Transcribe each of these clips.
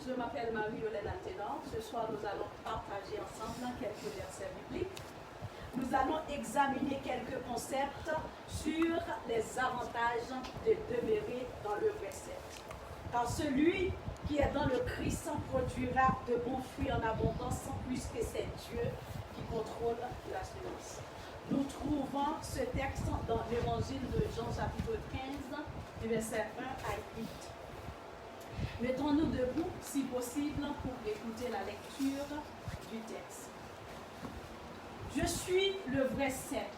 je m'appelle Marie-Hélène Athénan. Ce soir, nous allons partager ensemble quelques versets bibliques. Nous allons examiner quelques concepts sur les avantages de demeurer dans le verset. Car celui qui est dans le Christ produira de bons fruits en abondance, puisque c'est Dieu qui contrôle la semence. Nous trouvons ce texte dans l'évangile de Jean chapitre 15, du verset 1 à 8. Mettons-nous debout, si possible, pour écouter la lecture du texte. Je suis le vrai cep,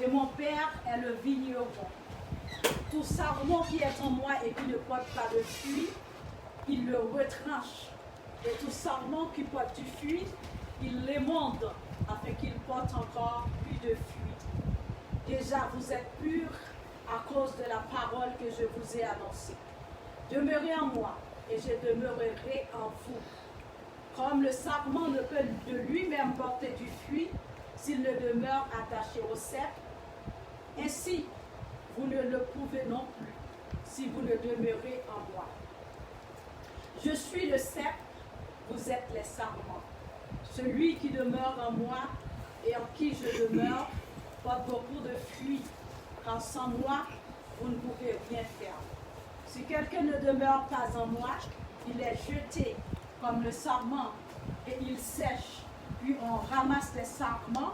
et mon Père est le vigneron. Tout sarment qui est en moi et qui ne porte pas de fruit, il le retranche. Et tout sarment qui porte du fruit, il l'émonde, afin qu'il porte encore plus de fruits. Déjà, vous êtes purs à cause de la parole que je vous ai annoncée. Demeurez en moi, et je demeurerai en vous. Comme le sarment ne peut de lui-même porter du fruit s'il ne demeure attaché au cep, ainsi vous ne le pouvez non plus si vous ne demeurez en moi. Je suis le cep, vous êtes les sarments. Celui qui demeure en moi et en qui je demeure porte beaucoup de fruits, car sans moi, vous ne pouvez rien faire. Si quelqu'un ne demeure pas en moi, il est jeté comme le sarment et il sèche. Puis on ramasse les sarments,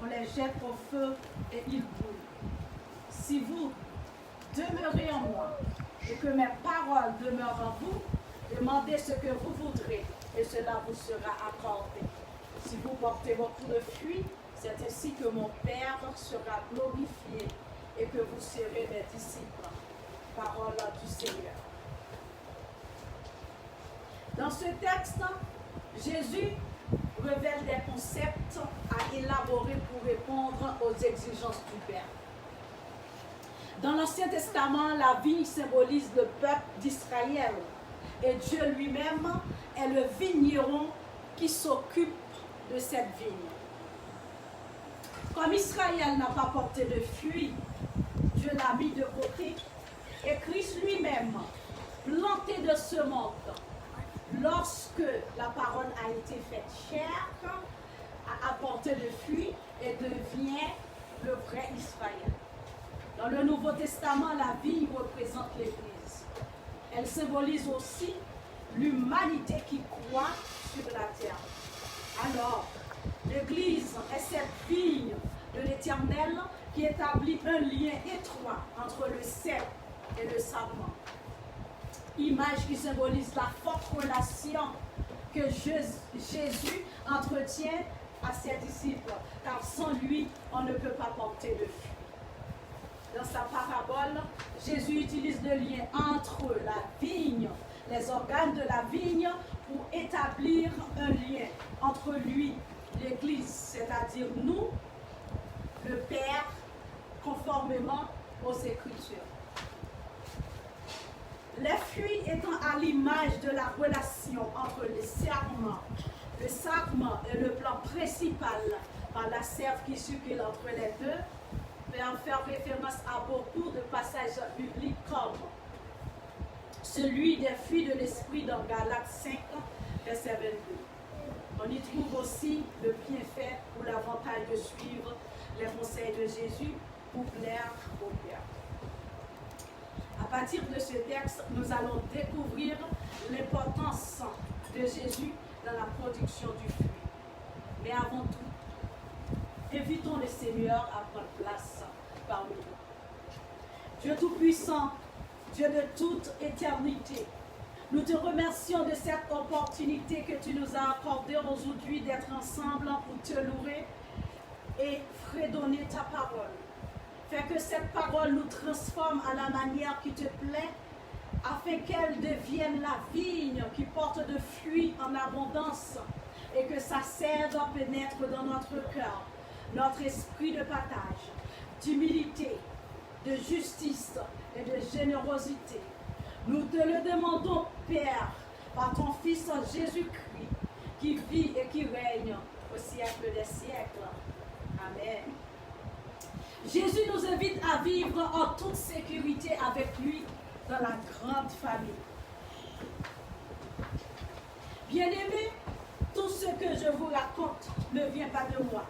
on les jette au feu et ils brûlent. Si vous demeurez en moi et que mes paroles demeurent en vous, demandez ce que vous voudrez et cela vous sera accordé. Si vous portez beaucoup de fruits, c'est ainsi que mon Père sera glorifié et que vous serez mes disciples. Parole du Seigneur. Dans ce texte, Jésus révèle des concepts à élaborer pour répondre aux exigences du Père. Dans l'Ancien Testament, la vigne symbolise le peuple d'Israël et Dieu lui-même est le vigneron qui s'occupe de cette vigne. Comme Israël n'a pas porté de fruits, Dieu l'a mis de côté et Christ lui-même, planté de semences, lorsque la parole a été faite chair, a apporté de fruits et devient le vrai Israël. Dans le Nouveau Testament, la vigne représente l'Église. Elle symbolise aussi l'humanité qui croit sur la terre. Alors, l'Église est cette vigne de l'Éternel qui établit un lien étroit entre le cep et le sarment. Image qui symbolise la forte relation que Jésus entretient à ses disciples, car sans lui, on ne peut pas porter de fruit. Dans sa parabole, Jésus utilise le lien entre la vigne, les organes de la vigne, pour établir un lien entre lui, l'Église, c'est-à-dire nous, le Père, conformément aux Écritures. Les fruits étant à l'image de la relation entre le sarment et le plant principal par la sève qui circule entre les deux, peut en faire référence à beaucoup de passages bibliques comme celui des fruits de l'esprit dans Galates 5, verset 22. On y trouve aussi le bienfait ou l'avantage de suivre les conseils de Jésus pour plaire au Père. À partir de ce texte, nous allons découvrir l'importance de Jésus dans la production du fruit. Mais avant tout, invitons le Seigneur à prendre place parmi nous. Dieu Tout-Puissant, Dieu de toute éternité, nous te remercions de cette opportunité que tu nous as accordée aujourd'hui d'être ensemble pour te louer et fredonner ta parole. Fais que cette parole nous transforme à la manière qui te plaît, afin qu'elle devienne la vigne qui porte de fruits en abondance et que sa sève pénètre dans notre cœur, notre esprit de partage, d'humilité, de justice et de générosité. Nous te le demandons, Père, par ton Fils Jésus-Christ, qui vit et qui règne au siècle des siècles. Amen. Jésus nous invite à vivre en toute sécurité avec lui dans la grande famille. Bien-aimés, tout ce que je vous raconte ne vient pas de moi.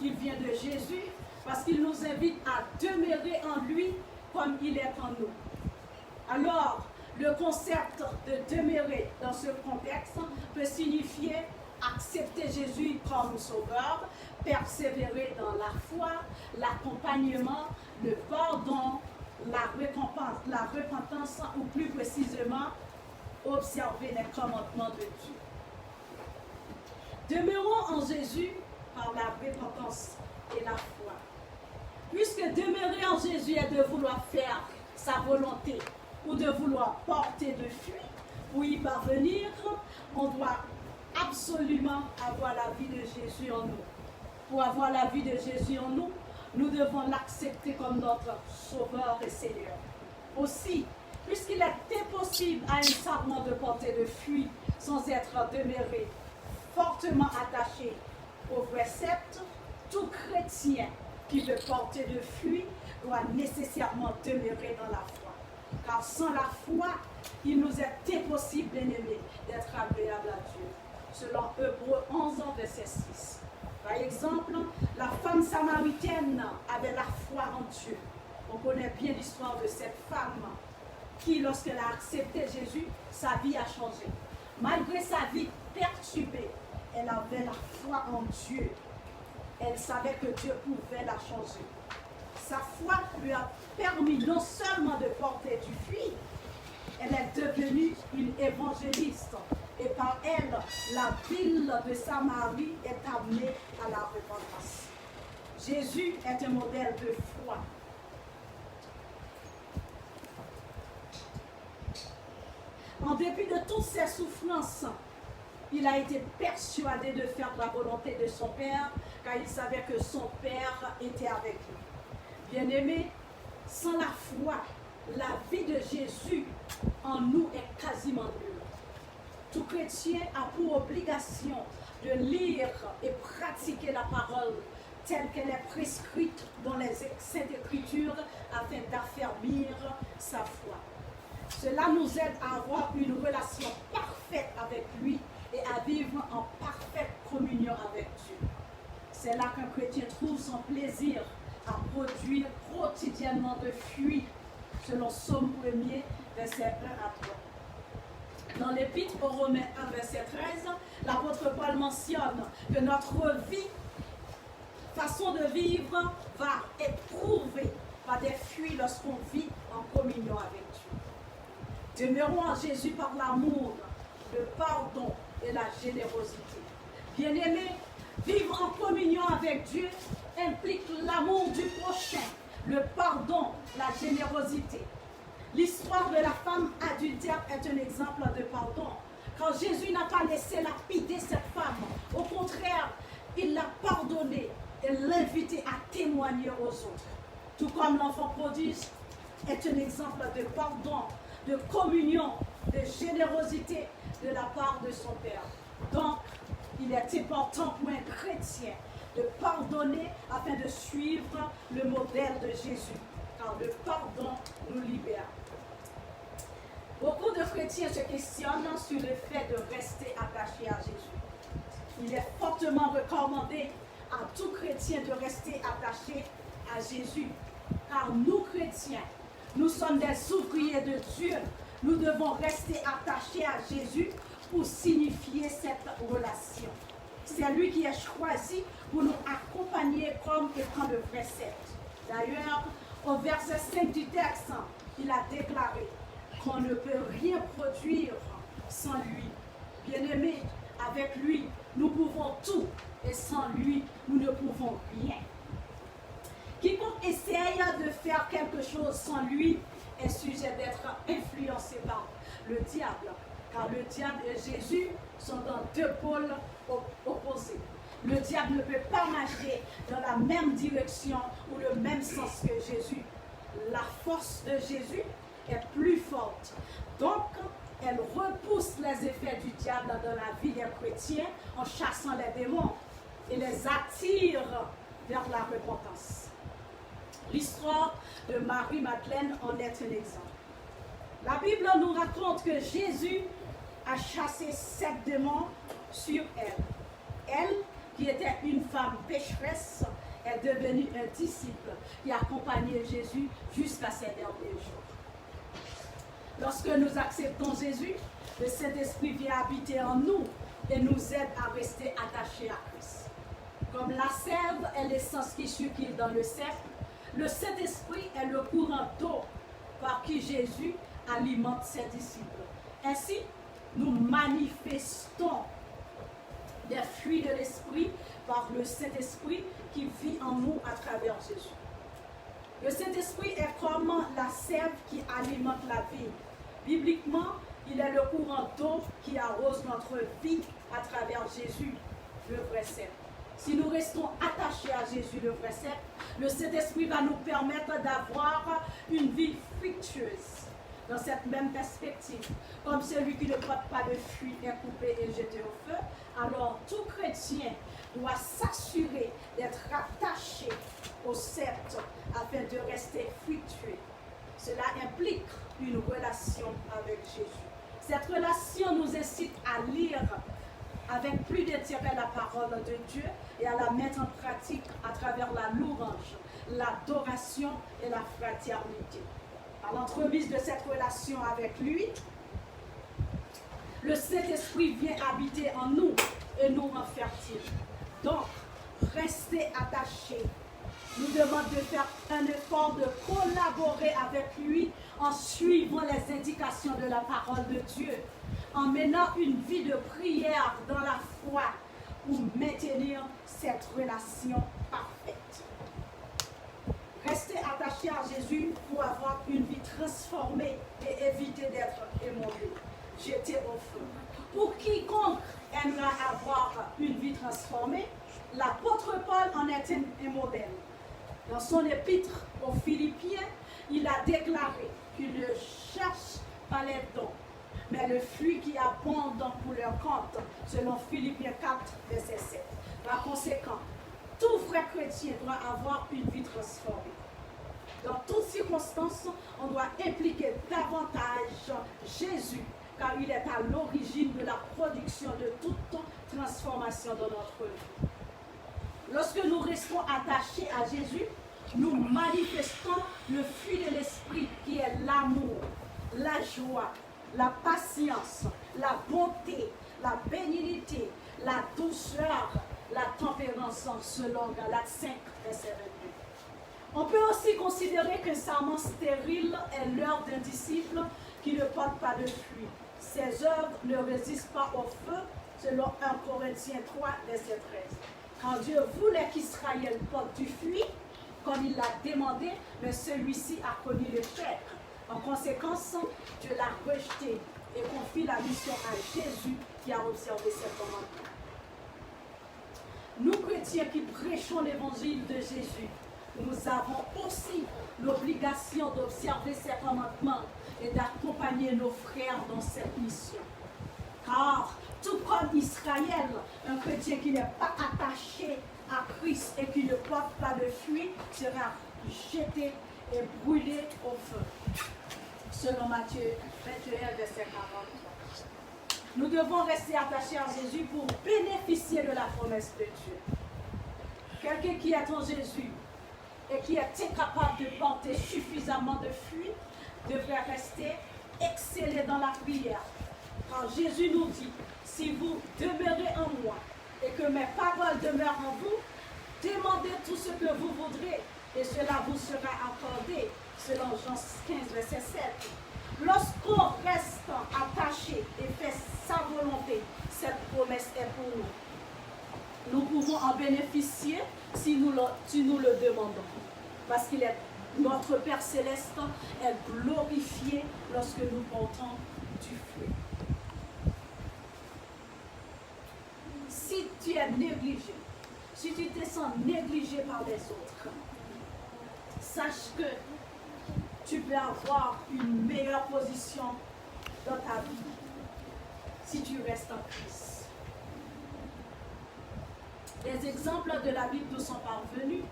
Il vient de Jésus parce qu'il nous invite à demeurer en lui comme il est en nous. Alors, le concept de demeurer dans ce contexte peut signifier accepter Jésus comme sauveur, persévérer dans la foi, l'accompagnement, le pardon, la repentance ou plus précisément, observer les commandements de Dieu. Demeurons en Jésus par la repentance et la foi. Puisque demeurer en Jésus est de vouloir faire sa volonté ou de vouloir porter de fruits, pour y parvenir, on doit absolument avoir la vie de Jésus en nous. Pour avoir la vie de Jésus en nous, nous devons l'accepter comme notre Sauveur et Seigneur. Aussi, puisqu'il est impossible à un sarment de porter de fruits sans être demeuré fortement attaché au précepte, tout chrétien qui veut porter de fruits doit nécessairement demeurer dans la foi. Car sans la foi, il nous est impossible, bien-aimés, d'être agréable à Dieu. Selon Hébreux 11, verset 6. Par exemple, la femme samaritaine avait la foi en Dieu. On connaît bien l'histoire de cette femme qui, lorsqu'elle a accepté Jésus, sa vie a changé. Malgré sa vie perturbée, elle avait la foi en Dieu. Elle savait que Dieu pouvait la changer. Sa foi lui a permis non seulement de porter du fruit, elle est devenue une évangéliste. Et par elle, la ville de Samarie est amenée à la repentance. Jésus est un modèle de foi. En dépit de toutes ses souffrances, il a été persuadé de faire la volonté de son Père, car il savait que son Père était avec lui. Bien-aimés, sans la foi, la vie de Jésus en nous est quasiment nulle. Tout chrétien a pour obligation de lire et pratiquer la parole telle qu'elle est prescrite dans les Saintes Écritures afin d'affermir sa foi. Cela nous aide à avoir une relation parfaite avec lui et à vivre en parfaite communion avec Dieu. C'est là qu'un chrétien trouve son plaisir à produire quotidiennement de fruits, selon Psaume 1er, verset 1 à 3. Dans l'Épître aux Romains 1, verset 13, l'apôtre Paul mentionne que notre vie, façon de vivre, va être prouvée par des fruits lorsqu'on vit en communion avec Dieu. Demeurons en Jésus par l'amour, le pardon et la générosité. Bien-aimés, vivre en communion avec Dieu implique l'amour du prochain, le pardon, la générosité. L'histoire de la femme adultère est un exemple de pardon. Quand Jésus n'a pas laissé lapider cette femme, au contraire, il l'a pardonnée et l'a invitée à témoigner aux autres. Tout comme l'enfant prodigue est un exemple de pardon, de communion, de générosité de la part de son Père. Donc, il est important pour un chrétien de pardonner afin de suivre le modèle de Jésus, car le pardon nous libère. Beaucoup de chrétiens se questionnent sur le fait de rester attachés à Jésus. Il est fortement recommandé à tout chrétien de rester attaché à Jésus, car nous chrétiens, nous sommes des ouvriers de Dieu. Nous devons rester attachés à Jésus pour signifier cette relation. C'est lui qui est choisi pour nous accompagner comme étant le précepte. D'ailleurs, au verset 5 du texte, il a déclaré qu'on ne peut rien produire sans lui. Bien-aimés, avec lui, nous pouvons tout, et sans lui, nous ne pouvons rien. Quiconque essaye de faire quelque chose sans lui est sujet d'être influencé par le diable, car le diable et Jésus sont dans deux pôles opposés. Le diable ne peut pas marcher dans la même direction ou le même sens que Jésus. La force de Jésus est plus forte. Donc, elle repousse les effets du diable dans la vie des chrétiens en chassant les démons et les attire vers la repentance. L'histoire de Marie-Madeleine en est un exemple. La Bible nous raconte que Jésus a chassé 7 démons sur elle. Elle, qui était une femme pécheresse, est devenue un disciple qui accompagnait Jésus jusqu'à ses derniers jours. Lorsque nous acceptons Jésus, le Saint-Esprit vient habiter en nous et nous aide à rester attachés à Christ. Comme la sève est l'essence qui circule dans le cercle, le Saint-Esprit est le courant d'eau par qui Jésus alimente ses disciples. Ainsi, nous manifestons les fruits de l'Esprit par le Saint-Esprit qui vit en nous à travers Jésus. Le Saint-Esprit est comme la sève qui alimente la vie. Bibliquement, il est le courant d'eau qui arrose notre vie à travers Jésus, le vrai sève. Si nous restons attachés à Jésus, le vrai sève, le Saint-Esprit va nous permettre d'avoir une vie fructueuse. Dans cette même perspective, comme celui qui ne porte pas de fruit est coupé et jeté au feu, alors tout chrétien doit s'assurer d'être attaché au sceptre afin de rester fructueux. Cela implique une relation avec Jésus. Cette relation nous incite à lire avec plus d'intérêt la parole de Dieu et à la mettre en pratique à travers la louange, l'adoration et la fraternité. À l'entremise de cette relation avec lui, le Saint-Esprit vient habiter en nous et nous rend fertiles. Donc, rester attachés nous demande de faire un effort de collaborer avec lui en suivant les indications de la parole de Dieu, en menant une vie de prière dans la foi pour maintenir cette relation parfaite. Rester attaché à Jésus pour avoir une vie transformée et éviter d'être émondé, jeté au feu. Pour quiconque aimerait avoir une vie transformée, l'apôtre Paul en est un modèle. Dans son épître aux Philippiens, il a déclaré qu'il ne cherche pas les dons, mais le fruit qui abonde pour leur compte, selon Philippiens 4, verset 7. Par conséquent, tout vrai chrétien doit avoir une vie transformée. Dans toutes circonstances, on doit impliquer davantage Jésus, car il est à l'origine de la production de toute transformation dans notre vie. Lorsque nous restons attachés à Jésus, nous manifestons le fruit de l'Esprit qui est l'amour, la joie, la patience, la bonté, la bénignité, la douceur, la tempérance, selon Galates 5, verset 22. On peut aussi considérer qu'un serment stérile est l'œuvre d'un disciple qui ne porte pas de fruit. Ses œuvres ne résistent pas au feu, selon 1 Corinthiens 3, verset 13. Quand Dieu voulait qu'Israël porte du fruit, comme il l'a demandé, mais celui-ci a connu l'échec. En conséquence, Dieu l'a rejeté et confie la mission à Jésus qui a observé ses commandements. Nous, chrétiens qui prêchons l'évangile de Jésus, nous avons aussi l'obligation d'observer ses commandements et d'accompagner nos frères dans cette mission. Car, tout comme Israël, un chrétien qui n'est pas attaché à Christ et qui ne porte pas de fruit sera jeté et brûlé au feu. Selon Matthieu 21, verset 43. Nous devons rester attachés à Jésus pour bénéficier de la promesse de Dieu. Quelqu'un qui est en Jésus et qui est incapable de porter suffisamment de fruits devrait rester excellé dans la prière. Quand Jésus nous dit, si vous demeurez en moi et que mes paroles demeurent en vous, demandez tout ce que vous voudrez et cela vous sera accordé, selon Jean 15, verset 7. Lorsqu'on reste attaché et fait sa volonté, cette promesse est pour nous. Nous pouvons en bénéficier si nous le demandons. Parce qu'il est notre Père Céleste est glorifié lorsque nous portons du fruit. Si tu es négligé, si tu te sens négligé par les autres, sache que tu peux avoir une meilleure position dans ta vie si tu restes en Christ. Les exemples de la Bible nous sont parvenus.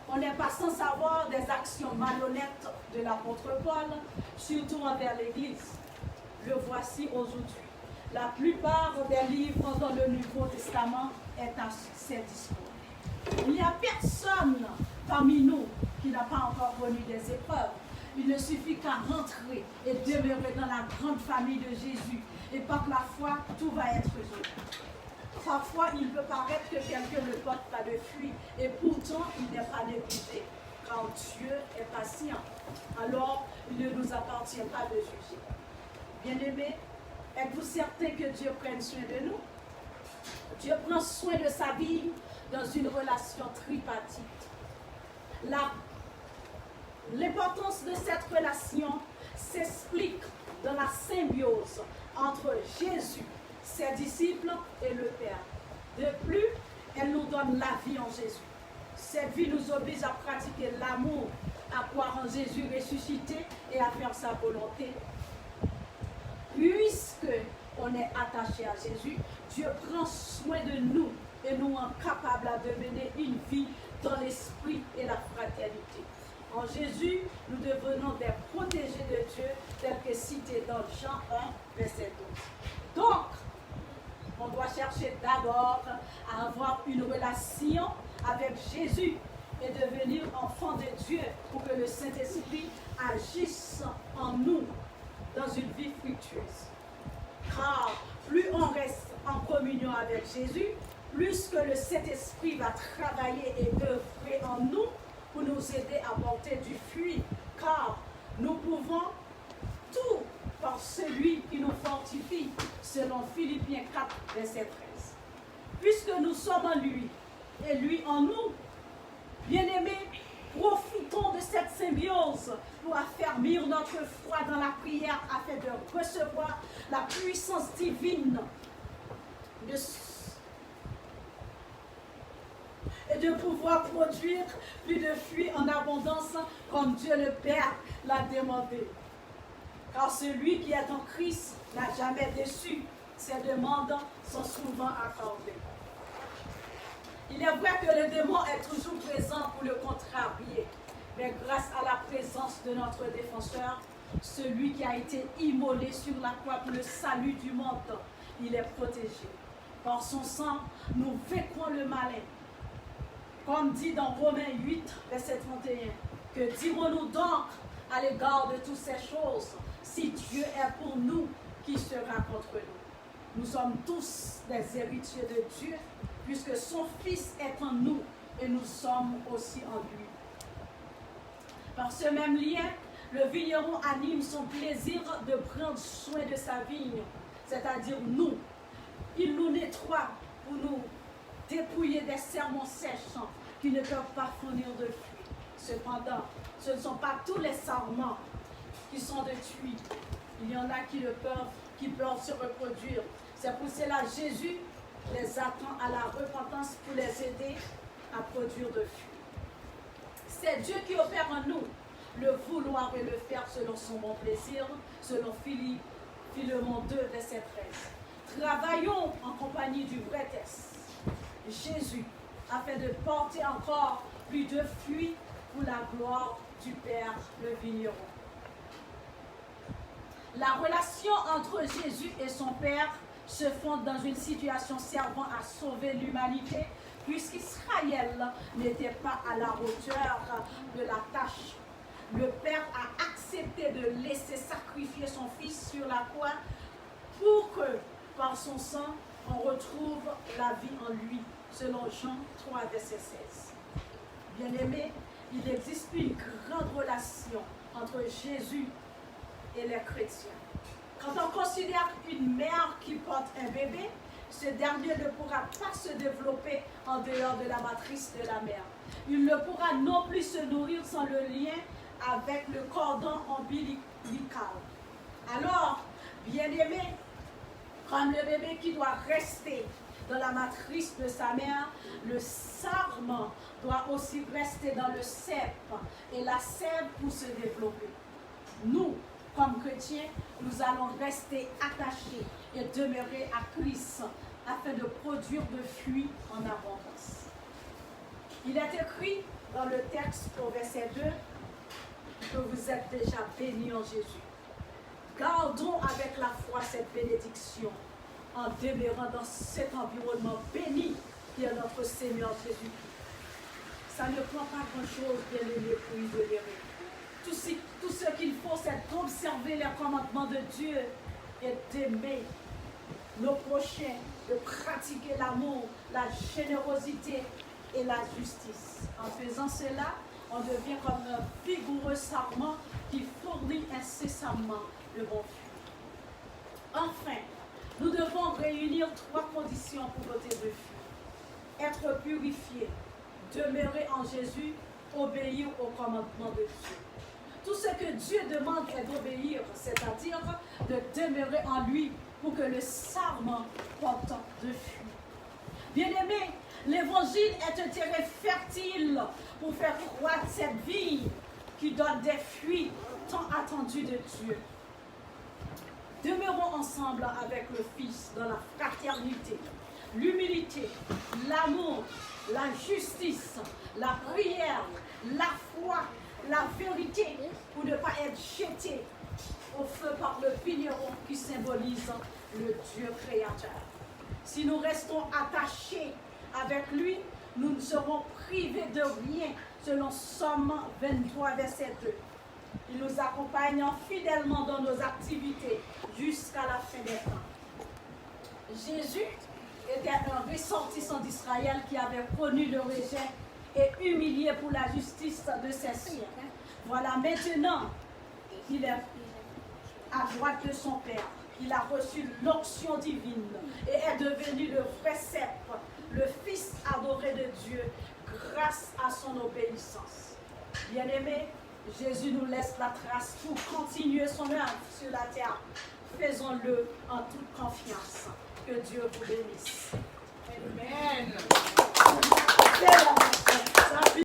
On n'est pas sans savoir des actions malhonnêtes de l'apôtre Paul, surtout envers l'Église. Le voici aujourd'hui. La plupart des livres dans le Nouveau Testament est à ses discours. Il n'y a personne parmi nous qui n'a pas encore connu des épreuves. Il ne suffit qu'à rentrer et demeurer dans la grande famille de Jésus. Et par la foi, tout va être résolu. Parfois, il peut paraître que quelqu'un ne porte pas de fruits, et pourtant, il n'est pas négligé, car Dieu est patient. Alors, il ne nous appartient pas de juger. Bien-aimés, êtes-vous certain que Dieu prenne soin de nous? Dieu prend soin de sa vie dans une relation tripartite. L'importance de cette relation s'explique dans la symbiose entre Jésus, ses disciples et le Père. De plus, elle nous donne la vie en Jésus. Cette vie nous oblige à pratiquer l'amour, à croire en Jésus ressuscité et à faire sa volonté. Puisque on est attaché à Jésus, Dieu prend soin de nous et nous rend capables de mener une vie dans l'esprit et la fraternité. En Jésus, nous devenons des protégés de Dieu, tels que cité dans Jean 1, verset 12. Donc, on doit chercher d'abord à avoir une relation avec Jésus et devenir enfant de Dieu pour que le Saint-Esprit agisse en nous dans une vie fructueuse. Car plus on reste en communion avec Jésus, plus que le Saint-Esprit va travailler et œuvrer en nous pour nous aider à porter du fruit. Car nous pouvons tout par celui qui nous fortifie, selon Philippiens 4, verset 13. Puisque nous sommes en lui et lui en nous, bien-aimés, profitons de cette symbiose pour affermir notre foi dans la prière afin de recevoir la puissance divine et de pouvoir produire plus de fruits en abondance comme Dieu le Père l'a demandé. Car celui qui est en Christ n'a jamais déçu. Ses demandes sont souvent accordées. Il est vrai que le démon est toujours présent pour le contrarier, mais grâce à la présence de notre défenseur, celui qui a été immolé sur la croix pour le salut du monde, il est protégé. Par son sang, nous vaincrons le malin. Comme dit dans Romains 8, verset 31, que dirons-nous donc à l'égard de toutes ces choses? Si Dieu est pour nous, qui sera contre nous? Nous sommes tous des héritiers de Dieu, puisque son Fils est en nous et nous sommes aussi en lui. Par ce même lien, le vigneron anime son plaisir de prendre soin de sa vigne, c'est-à-dire nous. Il nous nettoie pour nous dépouiller des serments sèches qui ne peuvent pas fournir de fruits. Cependant, ce ne sont pas tous les sarments qui sont de tuile. Il y en a qui peuvent se reproduire. C'est pour cela que Jésus les attend à la repentance pour les aider à produire de fruits. C'est Dieu qui opère en nous le vouloir et le faire selon son bon plaisir, selon Philemon 2, verset 13. Travaillons en compagnie du vrai texte, Jésus, afin de porter encore plus de fruits pour la gloire du Père, le vigneron. La relation entre Jésus et son Père se fonde dans une situation servant à sauver l'humanité, puisqu'Israël n'était pas à la hauteur de la tâche. Le Père a accepté de laisser sacrifier son Fils sur la croix pour que, par son sang, on retrouve la vie en lui, selon Jean 3, verset 16. Bien-aimés, il existe une grande relation entre Jésus et les chrétiens. Quand on considère une mère qui porte un bébé, ce dernier ne pourra pas se développer en dehors de la matrice de la mère. Il ne pourra non plus se nourrir sans le lien avec le cordon ombilical. Alors, bien-aimé, comme le bébé qui doit rester dans la matrice de sa mère, le sarment doit aussi rester dans le cep et la sève pour se développer. Nous, comme chrétiens, nous allons rester attachés et demeurer à Christ afin de produire de fruits en abondance. Il est écrit dans le texte au verset 2 que vous êtes déjà bénis en Jésus. Gardons avec la foi cette bénédiction en demeurant dans cet environnement béni qui est notre Seigneur Jésus. Ça ne prend pas grand-chose, bien-aimé, pour isoler. Tout ce qu'il faut, c'est d'observer les commandements de Dieu et d'aimer nos prochains, de pratiquer l'amour, la générosité et la justice. En faisant cela, on devient comme un vigoureux sarment qui fournit incessamment le bon fruit. Enfin, nous devons réunir 3 conditions pour voter de fruit. Être purifié, demeurer en Jésus, obéir aux commandements de Dieu. Tout ce que Dieu demande est d'obéir, c'est-à-dire de demeurer en lui pour que le sarment porte de fruits. Bien-aimés, l'évangile est un terrain fertile pour faire croître cette vie qui donne des fruits tant attendus de Dieu. Demeurons ensemble avec le Fils dans la fraternité, l'humilité, l'amour, la justice, la prière, la foi, la vérité, pour ne pas être jetés au feu par le vigneron qui symbolise le Dieu créateur. Si nous restons attachés avec lui, nous ne serons privés de rien, selon Somme 23, verset 2. Il nous accompagne fidèlement dans nos activités jusqu'à la fin des temps. Jésus était un ressortissant d'Israël qui avait connu le rejet et humilié pour la justice de ses siens. Voilà, maintenant, il est à droite de son Père. Il a reçu l'onction divine et est devenu le vrai sceptre, le Fils adoré de Dieu, grâce à son obéissance. Bien-aimés, Jésus nous laisse la trace pour continuer son œuvre sur la terre. Faisons-le en toute confiance. Que Dieu vous bénisse. Amen.